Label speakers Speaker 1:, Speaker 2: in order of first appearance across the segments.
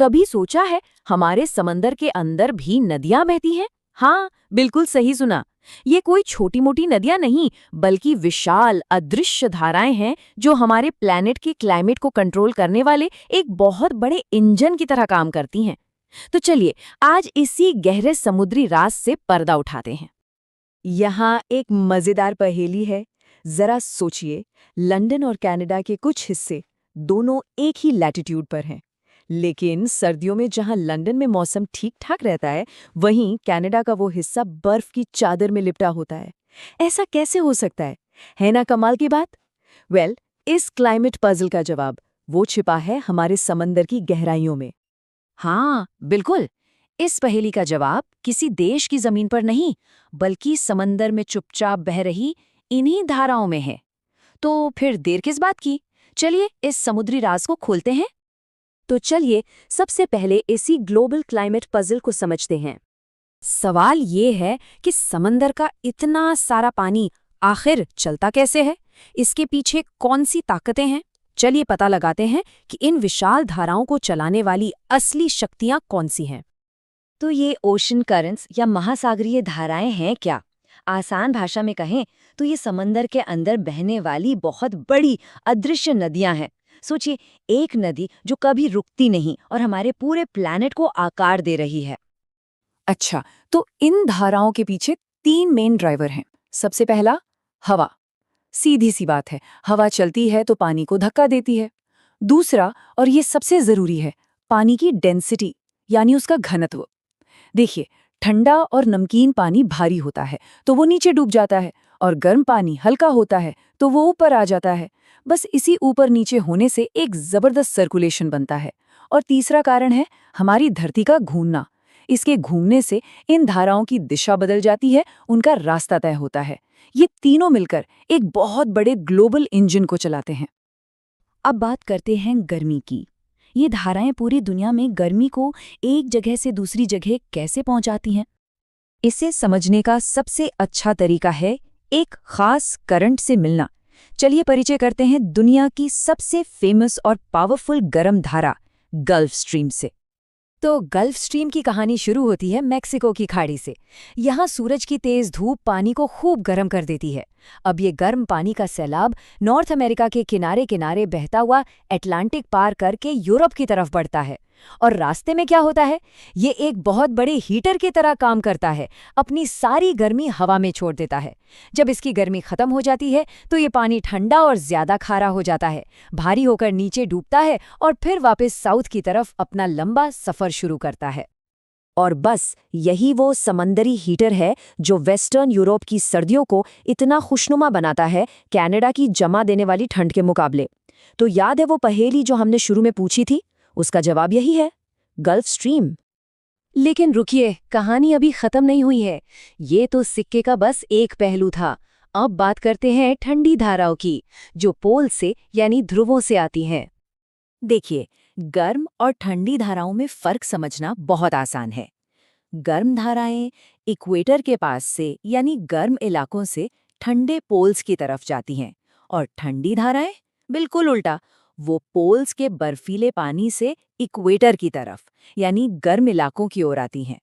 Speaker 1: कभी सोचा है हमारे समंदर के अंदर भी नदियां बहती हैं? हाँ, बिल्कुल सही सुना। ये कोई छोटी मोटी नदियां नहीं, बल्कि विशाल अदृश्य धाराएं हैं जो हमारे प्लैनेट के क्लाइमेट को कंट्रोल करने वाले एक बहुत बड़े इंजन की तरह काम करती हैं। तो चलिए आज इसी गहरे समुद्री राज से पर्दा उठाते हैं।
Speaker 2: यहाँ एक मजेदार पहेली है। जरा सोचिए, लंदन और कनाडा के कुछ हिस्से दोनों एक ही लैटिट्यूड पर हैं, लेकिन सर्दियों में जहाँ लंदन में मौसम ठीक ठाक रहता है, वहीं कनाडा का वो हिस्सा बर्फ की चादर में लिपटा होता है। ऐसा कैसे हो सकता है ना कमाल की बात? इस क्लाइमेट पजल का जवाब वो छिपा है हमारे समंदर की गहराइयों में।
Speaker 1: हाँ, बिल्कुल। इस पहेली का जवाब किसी देश की जमीन पर नहीं, बल्कि समंदर में चुपचाप बह रही इन्हीं धाराओं में है। तो फिर देर किस बात की? चलिए इस समुद्री राज को खोलते हैं।
Speaker 2: तो चलिए सबसे पहले इसी ग्लोबल क्लाइमेट पजल को समझते हैं।
Speaker 1: सवाल ये है कि समंदर का इतना सारा पानी आखिर चलता कैसे है? इसके पीछे कौन सी ताकतें हैं? चलिए पता लगाते हैं कि इन विशाल धाराओं को चलाने वाली असली शक्तियां कौन सी हैं।
Speaker 2: तो ये ओशन करंट्स या महासागरीय धाराएं हैं क्या? आसान भाषा में कहें तो ये समंदर के अंदर बहने वाली बहुत बड़ी अदृश्य नदियां हैं। सोचिए, एक नदी जो कभी रुकती नहीं और हमारे पूरे प्लैनेट को आकार दे रही है।
Speaker 1: अच्छा, तो इन धाराओं के पीछे 3 मेन ड्राइवर हैं। सबसे पहला, हवा। सीधी सी बात है, हवा चलती है तो पानी को धक्का देती है। दूसरा, और ये सबसे जरूरी है, पानी की डेंसिटी यानी उसका घनत्व। देखिए, ठंडा और नमकीन पानी भारी होता है तो वो नीचे डूब जाता है, और गर्म पानी हल्का होता है तो वो ऊपर आ जाता है। बस इसी ऊपर नीचे होने से एक जबरदस्त सर्कुलेशन बनता है। और तीसरा कारण है हमारी धरती का घूमना। इसके घूमने से इन धाराओं की दिशा बदल जाती है, उनका रास्ता तय होता है। ये तीनों मिलकर एक बहुत बड़े ग्लोबल इंजन को चलाते हैं।
Speaker 2: अब बात करते हैं गर्मी की। ये धाराएं पूरी दुनिया में गर्मी को एक जगह से दूसरी जगह कैसे पहुंचाती हैं? इसे समझने का सबसे अच्छा तरीका है एक खास करंट से मिलना। चलिए परिचय करते हैं दुनिया की सबसे फेमस और पावरफुल गर्म धारा गल्फ स्ट्रीम से। तो गल्फ स्ट्रीम की कहानी शुरू होती है मैक्सिको की खाड़ी से। यहाँ सूरज की तेज धूप पानी को खूब गर्म कर देती है। अब ये गर्म पानी का सैलाब नॉर्थ अमेरिका के किनारे किनारे बहता हुआ अटलांटिक पार करके यूरोप की तरफ बढ़ता है। और रास्ते में क्या होता है? ये एक बहुत बड़े हीटर की तरह काम करता है, अपनी सारी गर्मी हवा में छोड़ देता है। जब इसकी गर्मी खत्म हो जाती है तो ये पानी ठंडा और ज्यादा खारा हो जाता है, भारी होकर नीचे डूबता है और फिर वापस साउथ की तरफ अपना लंबा सफर शुरू करता है। और बस यही वो समंदरी हीटर है जो वेस्टर्न यूरोप की सर्दियों को इतना खुशनुमा बनाता है कनाडा की जमा देने वाली ठंड के मुकाबले। तो याद है वो पहेली जो हमने शुरू में पूछी थी? उसका जवाब यही है, गल्फ स्ट्रीम। लेकिन रुकिए, कहानी अभी खत्म नहीं हुई है। ये तो सिक्के का बस एक पहलू था। अब बात करते हैं ठंडी धाराओं की, जो पोल से यानी ध्रुवों से आती हैं। देखिए, गर्म और ठंडी धाराओं में फर्क समझना बहुत आसान है। गर्म धाराएं इक्वेटर के पास से यानी गर्म इलाकों से ठंडे पोल्स की तरफ जाती हैं, और ठंडी धाराएं बिल्कुल उल्टा, वो पोल्स के बर्फीले पानी से इक्वेटर की तरफ यानी गर्म इलाकों की ओर आती हैं।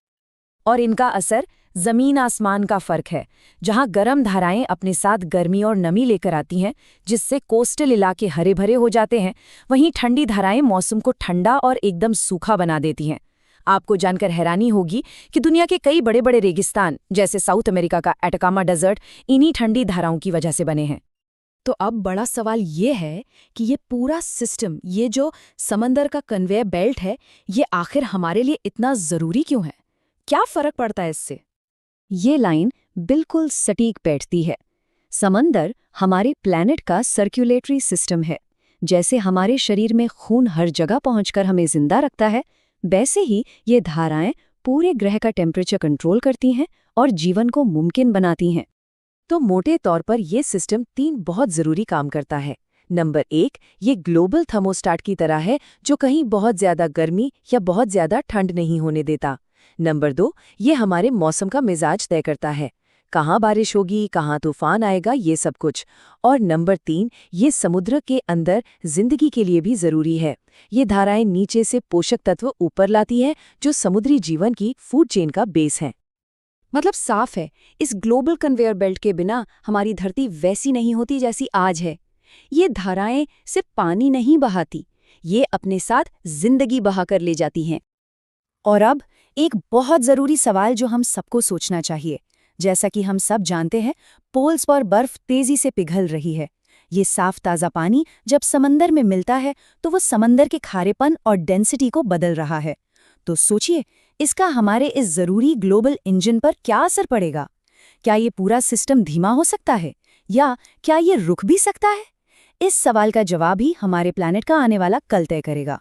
Speaker 2: और इनका असर जमीन आसमान का फर्क है। जहां गर्म धाराएं अपने साथ गर्मी और नमी लेकर आती हैं, जिससे कोस्टल इलाके हरे भरे हो जाते हैं, वहीं ठंडी धाराएं मौसम को ठंडा और एकदम सूखा बना देती हैं। आपको जानकर हैरानी होगी कि दुनिया के कई बड़े बड़े रेगिस्तान, जैसे साउथ अमेरिका का एटाकामा डेजर्ट, इन्हीं ठंडी धाराओं की वजह से बने हैं। तो अब बड़ा सवाल ये है कि ये पूरा सिस्टम, ये जो समंदर का कन्वेयर बेल्ट है, ये आखिर हमारे लिए इतना जरूरी क्यों है? क्या फर्क पड़ता है इससे? ये लाइन बिल्कुल सटीक बैठती है। समंदर हमारे प्लैनेट का सर्कुलेटरी सिस्टम है। जैसे हमारे शरीर में खून हर जगह पहुंचकर हमें जिंदा रखता है, वैसे ही ये धाराएं पूरे ग्रह का टेम्परेचर कंट्रोल करती हैं और जीवन को मुमकिन बनाती हैं। तो मोटे तौर पर यह सिस्टम 3 बहुत जरूरी काम करता है। नंबर 1, ये ग्लोबल थर्मोस्टाट की तरह है जो कहीं बहुत ज्यादा गर्मी या बहुत ज्यादा ठंड नहीं होने देता। नंबर 2, ये हमारे मौसम का मिजाज तय करता है, कहाँ बारिश होगी, कहाँ तूफान आएगा, ये सब कुछ। और नंबर 3, ये समुद्र के अंदर जिंदगी के लिए भी जरूरी है,
Speaker 1: ये धाराएं नीचे से पोषक तत्व ऊपर लाती हैं, जो समुद्री जीवन की फूड चेन का बेस है।
Speaker 2: मतलब साफ है, इस ग्लोबल कन्वेयर बेल्ट के बिना हमारी धरती वैसी नहीं होती जैसी आज है। ये धाराएं सिर्फ पानी नहीं बहाती, ये अपने साथ जिंदगी बहाकर ले जाती हैं। और अब एक बहुत जरूरी सवाल जो हम सबको सोचना चाहिए। जैसा कि हम सब जानते हैं, पोल्स पर बर्फ तेजी से पिघल रही है। ये साफ ताज़ा पानी जब समंदर में मिलता है तो वो समंदर के खारेपन और डेंसिटी को बदल रहा है। तो सोचिए, इसका हमारे इस जरूरी ग्लोबल इंजन पर क्या असर पड़ेगा? क्या ये पूरा सिस्टम धीमा हो सकता है, या क्या ये रुक भी सकता है? इस सवाल का जवाब ही हमारे प्लैनेट का आने वाला कल तय करेगा।